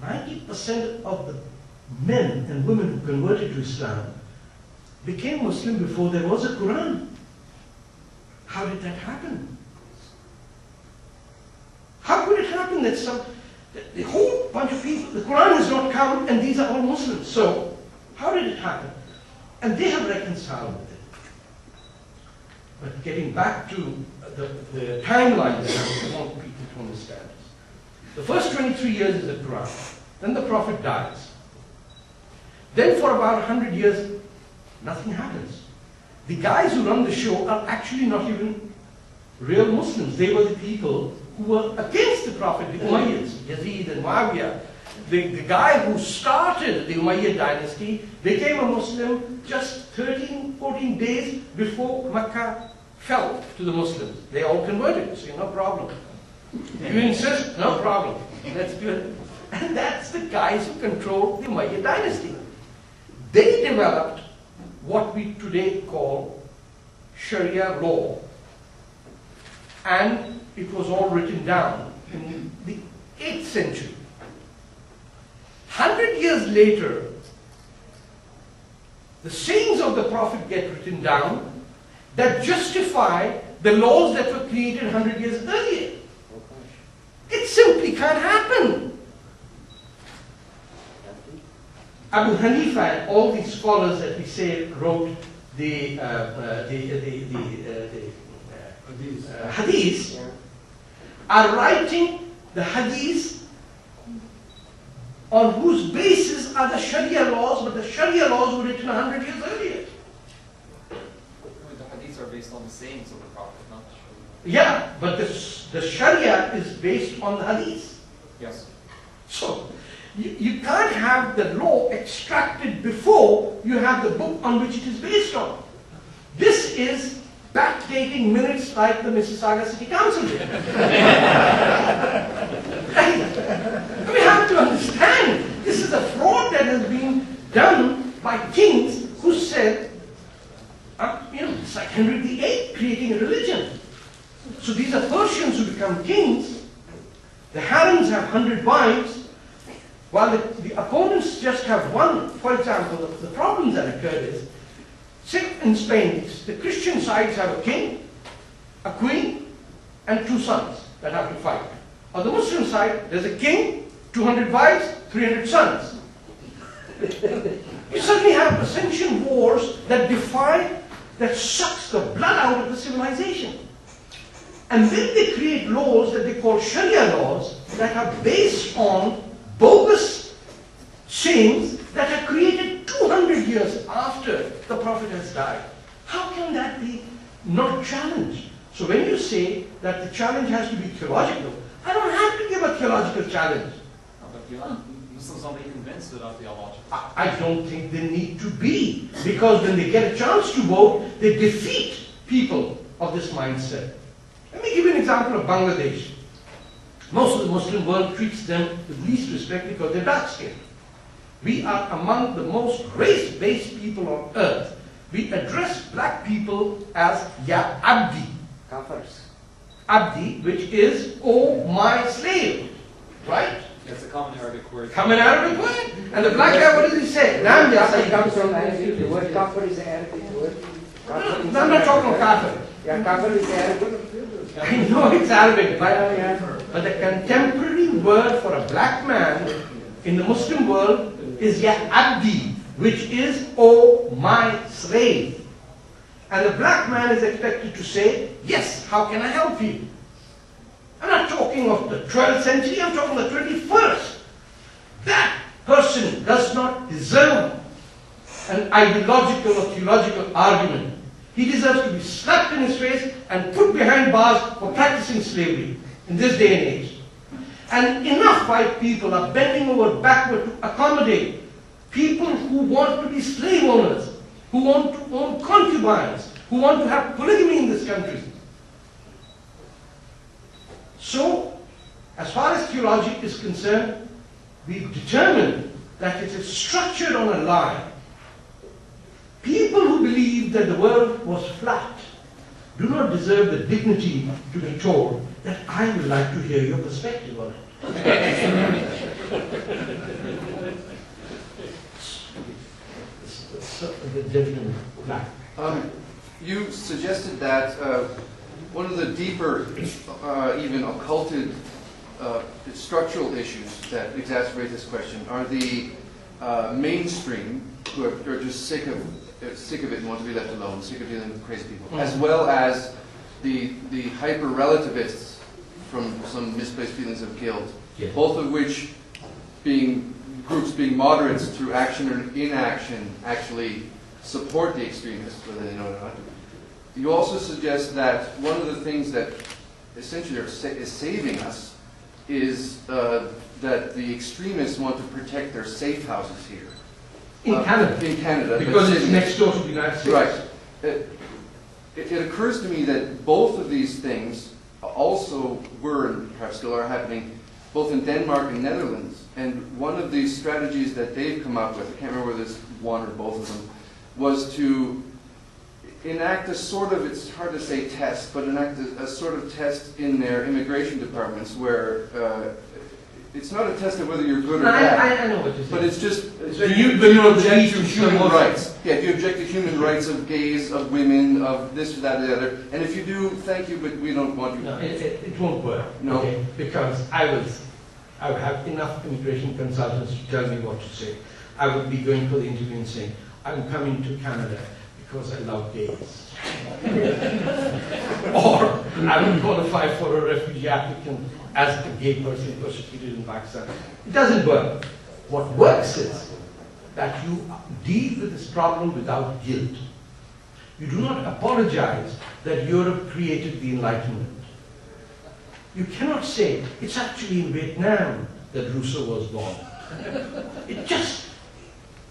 90% of the men and women who converted to Islam became Muslim before there was a Quran. How did that happen? How could it happen that the whole bunch of people, the Quran has not come and these are all Muslims? So, how did it happen? And they have reconciled with it. But getting back to the timeline that I want people to understand. The first 23 years is the Quran. Then the Prophet dies. Then for about 100 years, nothing happens. The guys who run the show are actually not even real Muslims. They were the people who were against the Prophet, the Umayyads, Yazid and Muawiyah. The guy who started the Umayyad dynasty became a Muslim just 13, 14 days before Mecca fell to the Muslims. They all converted, so no problem. You insist? No problem. Let's do it. And that's the guys who controlled the Umayyad dynasty. They developed what we today call Sharia law. And it was all written down in the 8th century. 100 years later, the sayings of the Prophet get written down that justify the laws that were created 100 years earlier. It simply can't happen. Abu Hanifa and all these scholars that we say wrote the hadith are writing the hadith on whose basis are the Sharia laws, but the Sharia laws were written 100 years earlier. The hadiths are based on the sayings of the Prophet, not the Sharia. Yeah, but the Sharia is based on the hadith. Yes. So, you can't have the law extracted before you have the book on which it is based on. This is backdating minutes like the Mississauga City Council did. We have to understand, this is a fraud that has been done by kings who said, it's like Henry VIII creating a religion. So these are Persians who become kings. The harems have 100 wives, while the opponents just have one. For example, the problems that occurred is, say in Spain, the Christian sides have a king, a queen, and 2 sons that have to fight. On the Muslim side, there's a king, 200 wives, 300 sons. You suddenly have ascension wars that sucks the blood out of the civilization. And then they create laws that they call Sharia laws that are based on bogus sayings that are created 200 years after the Prophet has died. How can that be not challenged? So when you say that the challenge has to be theological, I don't have to give a theological challenge. No, but Muslims don't be convinced without theological. I don't think they need to be, because when they get a chance to vote, they defeat people of this mindset. Let me give you an example of Bangladesh. Most of the Muslim world treats them with least respect because they're dark-skinned. We are among the most race-based people on earth. We address black people as Ya Abdi. Kafirs. Abdi, which is, oh my slave. Right? That's a common Arabic word. Common Arabic word. And the black guy, what does he say? Nam ya Kafir comes from Arabic. The word kafir is an Arabic word. No, I'm not talking about kafir. Yeah, kafir is Arabic. I know it's Arabic, but the contemporary word for a black man in the Muslim world is Ya Abdi, which is, oh my slave. And the black man is expected to say, yes, how can I help you? I'm not talking of the 12th century, I'm talking of the 21st. That person does not deserve an ideological or theological argument. He deserves to be slapped in his face and put behind bars for practicing slavery in this day and age. And enough white people are bending over backward to accommodate people who want to be slave owners, who want to own concubines, who want to have polygamy in this country. So, as far as theology is concerned, we've determined that it is structured on a lie. People who believe that the world was flat do not deserve the dignity to be told that I would like to hear your perspective on it. the gentleman black. You suggested that one of the deeper, even occulted structural issues that exacerbate this question are the mainstream, who are just sick of it and want to be left alone, sick of dealing with crazy people, as well as the hyper-relativists from some misplaced feelings of guilt, both of which groups being moderates through action or inaction actually support the extremists, whether they know it or not. You also suggest that one of the things that essentially is saving us is that the extremists want to protect their safe houses here. In Canada. In Canada. Because it's next door to the United States. Right. It occurs to me that both of these things also were, and perhaps still are happening, both in Denmark and Netherlands. And one of these strategies that they've come up with, I can't remember whether it's one or both of them, was to enact a sort of, it's hard to say test, but enact a sort of test in their immigration departments where it's not a test of whether you're good or bad. I know what you're saying. But it's just, So do you object to human rights? Yeah, do you object to human rights of gays, of women, of this, that, or the other? And if you do, thank you, but we don't want you. No, it won't work. No. Okay? Because I would have enough immigration consultants to tell me what to say. I would be going for the interview and saying, I'm coming to Canada because I love gays. Or I would qualify for a refugee applicant as a gay person persecuted in Pakistan. It doesn't work. What works is that you deal with this problem without guilt. You do not apologize that Europe created the Enlightenment. You cannot say, it's actually in Vietnam that Rousseau was born.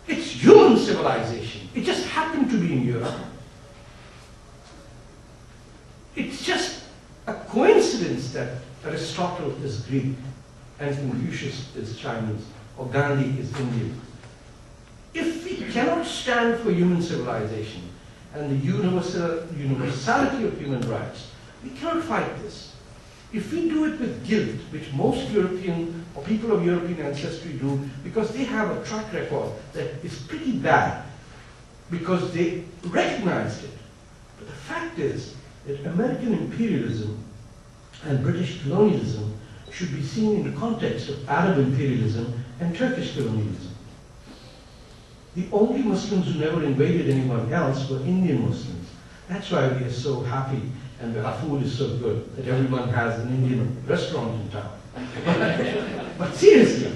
It's human civilization. It just happened to be in Europe. It's just a coincidence that Aristotle is Greek and Confucius is Chinese or Gandhi is Indian. If we cannot stand for human civilization and the universality of human rights, we cannot fight this. If we do it with guilt, which most European or people of European ancestry do, because they have a track record that is pretty bad, because they recognized it. But the fact is that American imperialism and British colonialism should be seen in the context of Arab imperialism and Turkish colonialism. The only Muslims who never invaded anyone else were Indian Muslims. That's why we are so happy and our food is so good that everyone has an Indian restaurant in town. But seriously,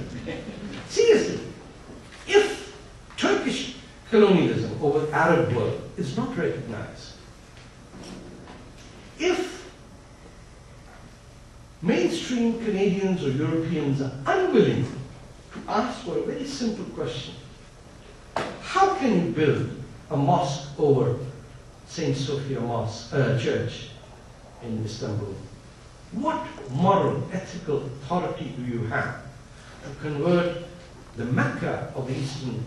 if Turkish colonialism over the Arab world is not recognized, if mainstream Canadians or Europeans are unwilling to ask for a very simple question, how can you build a mosque over St. Sophia Church in Istanbul? What moral, ethical authority do you have to convert the Mecca of the Eastern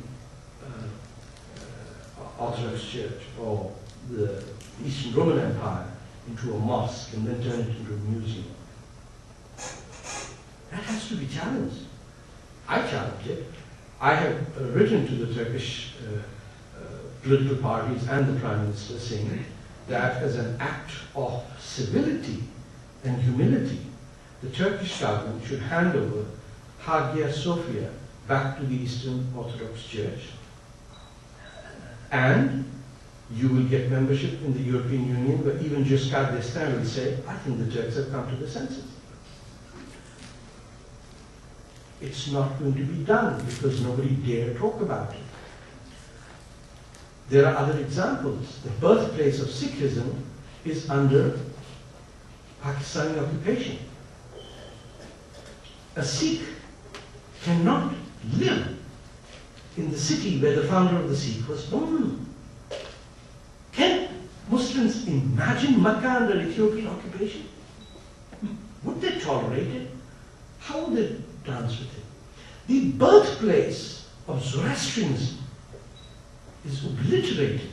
Orthodox Church or the Eastern Roman Empire into a mosque and then turn it into a museum? That has to be challenged. I challenge it. I have written to the Turkish political parties and the Prime Minister saying that as an act of civility and humility, the Turkish government should hand over Hagia Sophia back to the Eastern Orthodox Church, and you will get membership in the European Union, where even Giscard d'Estaing will say, I think the Turks have come to the senses. It's not going to be done because nobody dare talk about it. There are other examples. The birthplace of Sikhism is under Pakistani occupation. A Sikh cannot live in the city where the founder of the Sikh was born. Can Muslims imagine Mecca under Ethiopian occupation? Would they tolerate it? How would they dance with it? The birthplace of Zoroastrianism is obliterated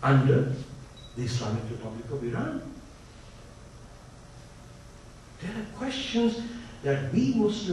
under the Islamic Republic of Iran. There are questions that we Muslims